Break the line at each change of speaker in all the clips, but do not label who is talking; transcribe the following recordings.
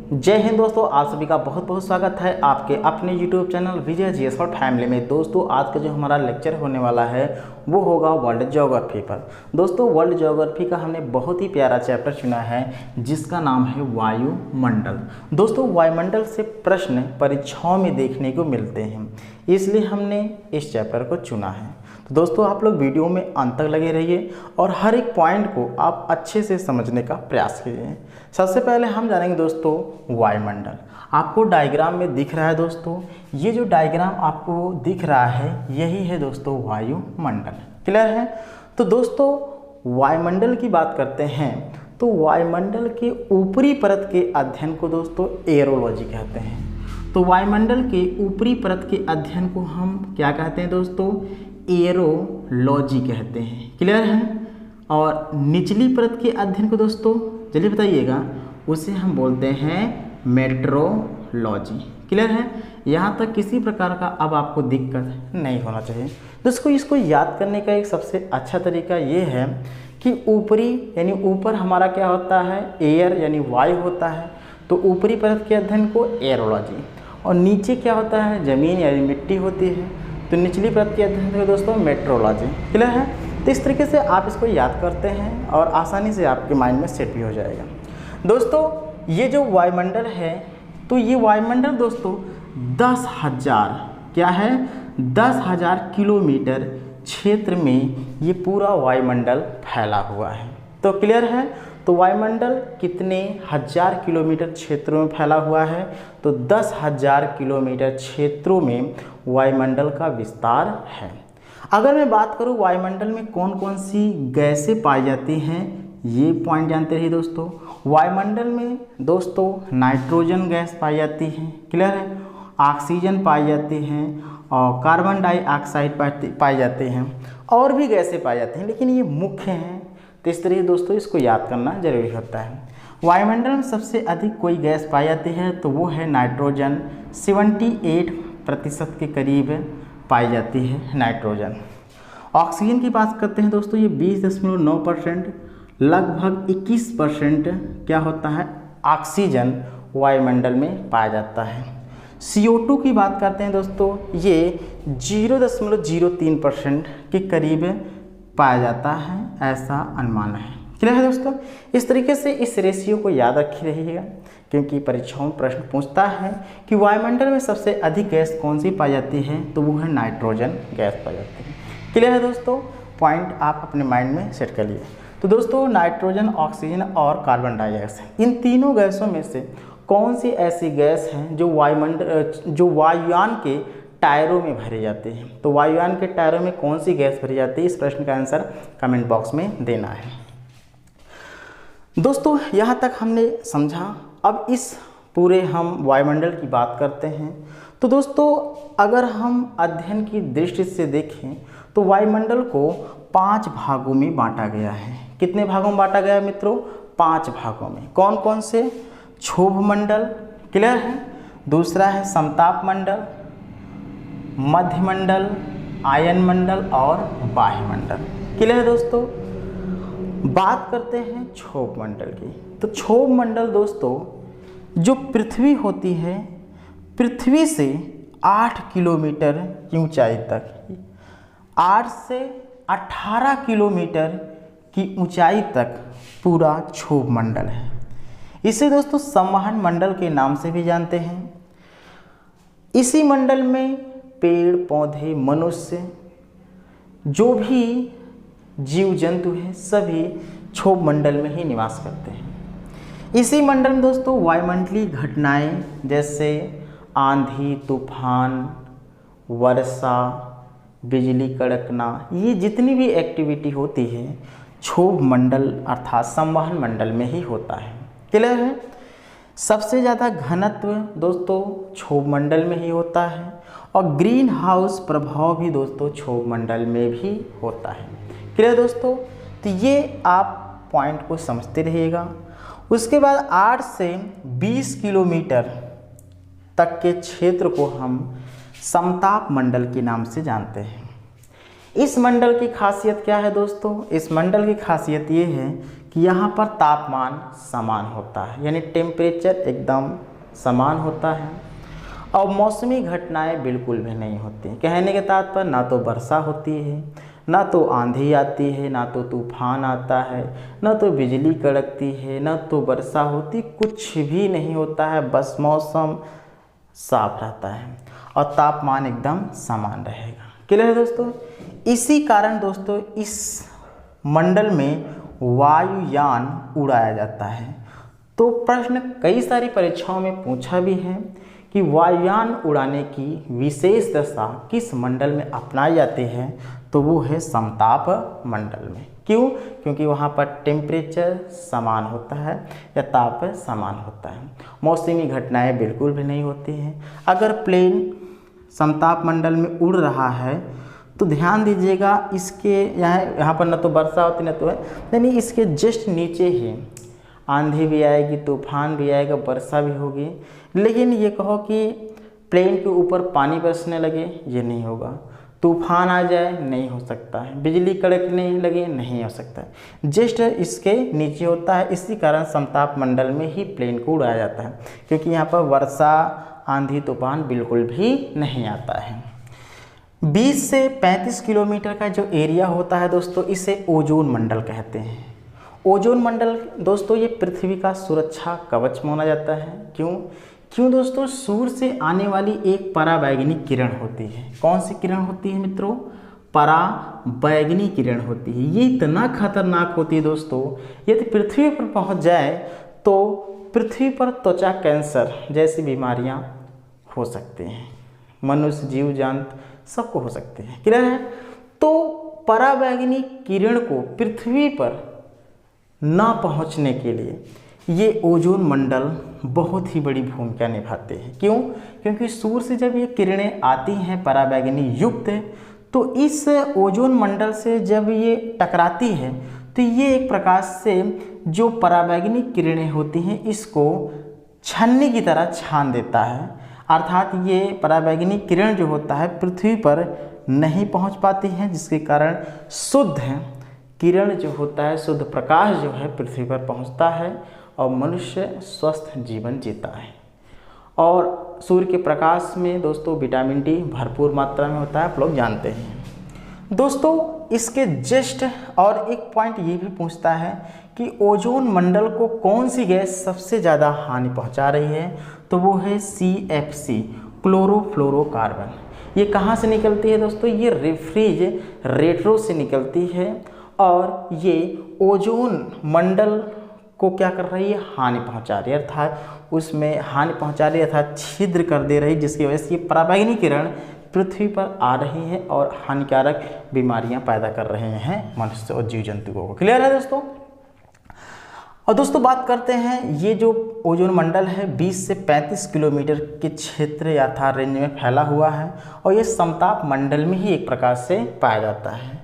जय हिंद दोस्तों, आप सभी का बहुत बहुत स्वागत है आपके अपने YouTube चैनल विजय जीएस और फैमिली में। दोस्तों आज का जो हमारा लेक्चर होने वाला है वो होगा वर्ल्ड ज्योग्राफी पर। दोस्तों वर्ल्ड ज्योग्राफी का हमने बहुत ही प्यारा चैप्टर चुना है जिसका नाम है वायुमंडल। दोस्तों वायुमंडल से प्रश्न परीक्षाओं में देखने को मिलते हैं, इसलिए हमने इस चैप्टर को चुना है। तो दोस्तों आप लोग वीडियो में अंत तक लगे रहिए और हर एक पॉइंट को आप अच्छे से समझने का प्रयास कीजिए। सबसे पहले हम जानेंगे दोस्तों वायुमंडल। आपको डायग्राम में दिख रहा है दोस्तों, ये जो डायग्राम आपको दिख रहा है यही है दोस्तों वायुमंडल। क्लियर है? तो दोस्तों वायुमंडल की बात करते हैं तो वायुमंडल के ऊपरी परत के अध्ययन को दोस्तों एयरोलॉजी कहते हैं। तो वायुमंडल के ऊपरी परत के अध्ययन को हम क्या कहते हैं दोस्तों? एयरोलॉजी कहते हैं। क्लियर है? और निचली परत के अध्ययन को दोस्तों चलिए बताइएगा, उसे हम बोलते हैं मेट्रोलॉजी। क्लियर है? यहाँ तक किसी प्रकार का अब आपको दिक्कत नहीं होना चाहिए। दोस्तों इसको याद करने का एक सबसे अच्छा तरीका ये है कि ऊपरी यानी ऊपर हमारा क्या होता है? एयर यानी वायु होता है, तो ऊपरी परत के अध्ययन को एयरोलॉजी, और नीचे क्या होता है? ज़मीन यानी मिट्टी होती है, तो निचली परत के अध्ययन को दोस्तों मेट्रोलॉजी। क्लियर है? तो इस तरीके से आप इसको याद करते हैं और आसानी से आपके माइंड में सेट भी हो जाएगा। दोस्तों ये जो वायुमंडल है तो ये वायुमंडल दोस्तों 10,000 क्या है? 10,000 किलोमीटर क्षेत्र में ये पूरा वायुमंडल फैला हुआ है। तो क्लियर है? तो वायुमंडल कितने हजार किलोमीटर क्षेत्रों में फैला हुआ है? तो 10,000 किलोमीटर क्षेत्रों में वायुमंडल का विस्तार है। अगर मैं बात करूं वायुमंडल में कौन कौन सी गैसें पाई जाती हैं, ये पॉइंट जानते रहिए दोस्तों। वायुमंडल में दोस्तों नाइट्रोजन गैस पाई जाती है। क्लियर है? ऑक्सीजन पाई जाती हैं और कार्बन डाइऑक्साइड पाई जाते हैं, और भी गैसें पाई जाती हैं, लेकिन ये मुख्य हैं। तो इस तरह दोस्तों इसको याद करना जरूरी होता है। वायुमंडल में सबसे अधिक कोई गैस पाई जाती है तो वो है नाइट्रोजन। 78% के करीब पाई जाती है नाइट्रोजन। ऑक्सीजन की बात करते हैं दोस्तों, ये 20.9%, लगभग 21% क्या होता है? ऑक्सीजन वायुमंडल में पाया जाता है। CO2 की बात करते हैं दोस्तों, ये 0.03% के करीब पाया जाता है, ऐसा अनुमान है। क्लियर है दोस्तों? इस तरीके से इस रेशियो को याद रखी रहिएगा, क्योंकि परीक्षाओं में प्रश्न पूछता है कि वायुमंडल में सबसे अधिक गैस कौन सी पाई जाती है, तो वो है नाइट्रोजन गैस पाई जाती है। क्लियर है दोस्तों? पॉइंट आप अपने माइंड में सेट कर लिए। तो दोस्तों नाइट्रोजन, ऑक्सीजन और कार्बन डाइऑक्साइड, इन तीनों गैसों में से कौन सी ऐसी गैस है जो वायुयान के टायरों में भरी जाती है? तो वायुयान के टायरों में कौन सी गैस भरी जाती है? इस प्रश्न का आंसर कमेंट बॉक्स में देना है। दोस्तों यहाँ तक हमने समझा। अब इस पूरे हम वायुमंडल की बात करते हैं। तो दोस्तों अगर हम अध्ययन की दृष्टि से देखें तो वायुमंडल को 5 भागों में बांटा गया है। कितने भागों में बांटा गया है मित्रों? 5 भागों में। कौन कौन से? क्षोभ मंडल, क्लियर है? दूसरा है समताप मंडल, मध्य मंडल, आयन मंडल और बाह्य मंडल। क्लियर है दोस्तों? बात करते हैं क्षोभ मंडल की। तो क्षोभ मंडल दोस्तों जो पृथ्वी होती है, पृथ्वी से 8 किलोमीटर की ऊंचाई तक, 8 से 18 किलोमीटर की ऊंचाई तक पूरा क्षोभ मंडल है। इसे दोस्तों संवहन मंडल के नाम से भी जानते हैं। इसी मंडल में पेड़ पौधे, मनुष्य, जो भी जीव जंतु हैं, सभी क्षोभ मंडल में ही निवास करते हैं। इसी मंडल में दोस्तों वायुमंडलीय घटनाएं जैसे आंधी, तूफान, वर्षा, बिजली कड़कना, ये जितनी भी एक्टिविटी होती है क्षोभ मंडल अर्थात संवहन मंडल में ही होता है। क्लियर है? सबसे ज़्यादा घनत्व दोस्तों क्षोभ मंडल में ही होता है, और ग्रीन हाउस प्रभाव भी दोस्तों क्षोभ मंडल में भी होता है। क्लियर दोस्तों? तो ये आप पॉइंट को समझते रहिएगा। उसके बाद 8 से 20 किलोमीटर तक के क्षेत्र को हम समताप मंडल के नाम से जानते हैं। इस मंडल की खासियत क्या है दोस्तों? इस मंडल की खासियत ये है कि यहाँ पर तापमान समान होता है, यानी टेम्परेचर एकदम समान होता है और मौसमी घटनाएं बिल्कुल भी नहीं होती। कहने के तात्पर्य ना तो वर्षा होती है, ना तो आंधी आती है, ना तो तूफान आता है, ना तो बिजली कड़कती है, ना तो वर्षा होती, कुछ भी नहीं होता है। बस मौसम साफ रहता है और तापमान एकदम समान रहेगा। क्लियर है दोस्तों। इसी कारण दोस्तों इस मंडल में वायुयान उड़ाया जाता है। तो प्रश्न कई सारी परीक्षाओं में पूछा भी है कि वायुयान उड़ाने की विशेष दशा किस मंडल में अपनाई जाती है, तो वो है समताप मंडल में। क्यों? क्योंकि वहाँ पर टेम्परेचर समान होता है या ताप समान होता है, मौसमी घटनाएं बिल्कुल भी नहीं होती हैं। अगर प्लेन समताप मंडल में उड़ रहा है तो ध्यान दीजिएगा, इसके यहाँ पर न तो वर्षा होती न तो है, यानी इसके जस्ट नीचे ही आंधी भी आएगी, तूफान भी आएगा, वर्षा भी होगी। लेकिन ये कहो कि प्लेन के ऊपर पानी बरसने लगे, ये नहीं होगा। तूफान आ जाए, नहीं हो सकता है। बिजली कड़कने लगे, नहीं हो सकता है। जस्ट इसके नीचे होता है। इसी कारण समताप मंडल में ही प्लेन को उड़ाया जाता है, क्योंकि यहाँ पर वर्षा, आंधी, तूफान बिल्कुल भी नहीं आता है। 20 से 35 किलोमीटर का जो एरिया होता है दोस्तों, इसे ओजोन मंडल कहते हैं। ओजोन मंडल दोस्तों ये पृथ्वी का सुरक्षा कवच माना जाता है। क्यों दोस्तों? सूर्य से आने वाली एक पराबैंगनी किरण होती है। कौन सी किरण होती है मित्रों? पराबैंगनी किरण होती है। ये इतना खतरनाक होती है दोस्तों, यदि पृथ्वी पर पहुंच जाए तो पृथ्वी पर त्वचा कैंसर जैसी बीमारियां हो सकती हैं। मनुष्य, जीव जंतु सबको हो सकते हैं। क्लियर है। तो पराबैंगनी किरण को पृथ्वी पर ना पहुंचने के लिए ये ओजोन मंडल बहुत ही बड़ी भूमिका निभाते हैं। क्यों? क्योंकि सूर्य से जब ये किरणें आती हैं पराबैंगनी युक्त, तो इस ओजोन मंडल से जब ये टकराती है तो ये एक प्रकार से जो पराबैंगनी किरणें होती हैं इसको छन्नी की तरह छान देता है। अर्थात ये पराबैंगनी किरण जो होता है पृथ्वी पर नहीं पहुंच पाती है, जिसके कारण शुद्ध किरण जो होता है, शुद्ध प्रकाश जो है पृथ्वी पर पहुंचता है और मनुष्य स्वस्थ जीवन जीता है। और सूर्य के प्रकाश में दोस्तों विटामिन डी भरपूर मात्रा में होता है, आप लोग जानते हैं। दोस्तों इसके जस्ट और एक पॉइंट ये भी पूछता है कि ओजोन मंडल को कौन सी गैस सबसे ज़्यादा हानि पहुंचा रही है, तो वो है CFC, क्लोरोफ्लोरोकार्बन। ये कहाँ से निकलती है दोस्तों? ये रेफ्रिजरेटरों से निकलती है और ये ओजोन मंडल को क्या कर रही है? हानि पहुंचा रही है, अर्थात उसमें हानि पहुंचा रही है, अर्थात छिद्र कर दे रही है, जिसकी वजह से ये पराबैंगनी किरण पृथ्वी पर आ रही है और हानिकारक बीमारियां पैदा कर रहे हैं मनुष्य और जीव जंतुओं को। क्लियर है दोस्तों। और दोस्तों बात करते हैं, ये जो ओजोन मंडल है 20 से 35 किलोमीटर के क्षेत्र या रेंज में फैला हुआ है और ये समताप मंडल में ही एक प्रकार से पाया जाता है।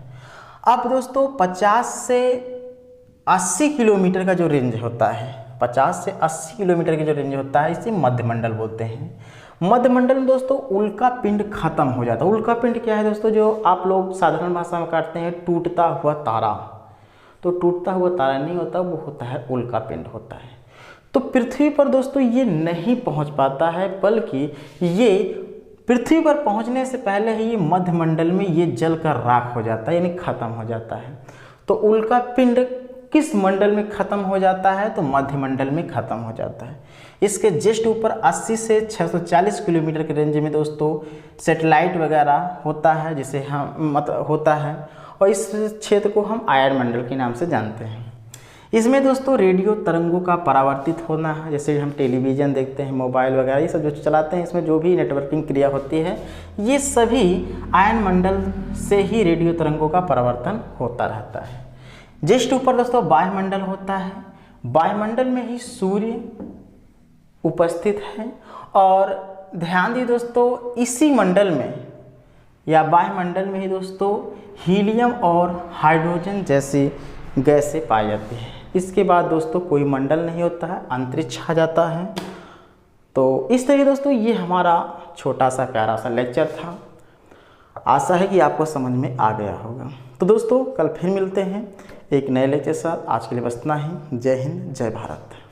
अब दोस्तों 50 से 80 किलोमीटर का जो रेंज होता है, 50 से 80 किलोमीटर का जो रेंज होता है, इसे मध्यमंडल बोलते हैं। मध्यमंडल में दोस्तों उल्का पिंड खत्म हो जाता है। उल्का पिंड क्या है दोस्तों? जो आप लोग साधारण भाषा में कहते हैं टूटता हुआ तारा। तो टूटता हुआ तारा नहीं होता, वो होता है उल्का पिंड होता है। तो पृथ्वी पर दोस्तों ये नहीं पहुंच पाता है, बल्कि ये पृथ्वी पर पहुंचने से पहले ही ये मध्यमंडल में ये जलकर राख हो जाता है, यानी खत्म हो जाता है। तो उल्का पिंड किस मंडल में खत्म हो जाता है? तो मध्यमंडल में खत्म हो जाता है। इसके जस्ट ऊपर 80 से 640 किलोमीटर के रेंज में दोस्तों सैटेलाइट वगैरह होता है, जिसे हम होता है, और इस क्षेत्र को हम आयन मंडल के नाम से जानते हैं। इसमें दोस्तों रेडियो तरंगों का परावर्तित होना है, जैसे हम टेलीविज़न देखते हैं, मोबाइल वगैरह ये सब जो चलाते हैं, इसमें जो भी नेटवर्किंग क्रिया होती है, ये सभी आयन मंडल से ही रेडियो तरंगों का परावर्तन होता रहता है। जस्ट ऊपर दोस्तों वायुमंडल होता है। वायुमंडल में ही सूर्य उपस्थित है और ध्यान दी दोस्तों इसी मंडल में या वायुमंडल में ही दोस्तों हीलियम और हाइड्रोजन जैसी गैसें पाई जाती हैं। इसके बाद दोस्तों कोई मंडल नहीं होता है, अंतरिक्ष आ जाता है। तो इस तरह दोस्तों ये हमारा छोटा सा प्यारा सा लेक्चर था। आशा है कि आपको समझ में आ गया होगा। तो दोस्तों कल फिर मिलते हैं एक नए लेक्चर के साथ। आज के लिए बस इतना ही। जय हिंद, जय भारत।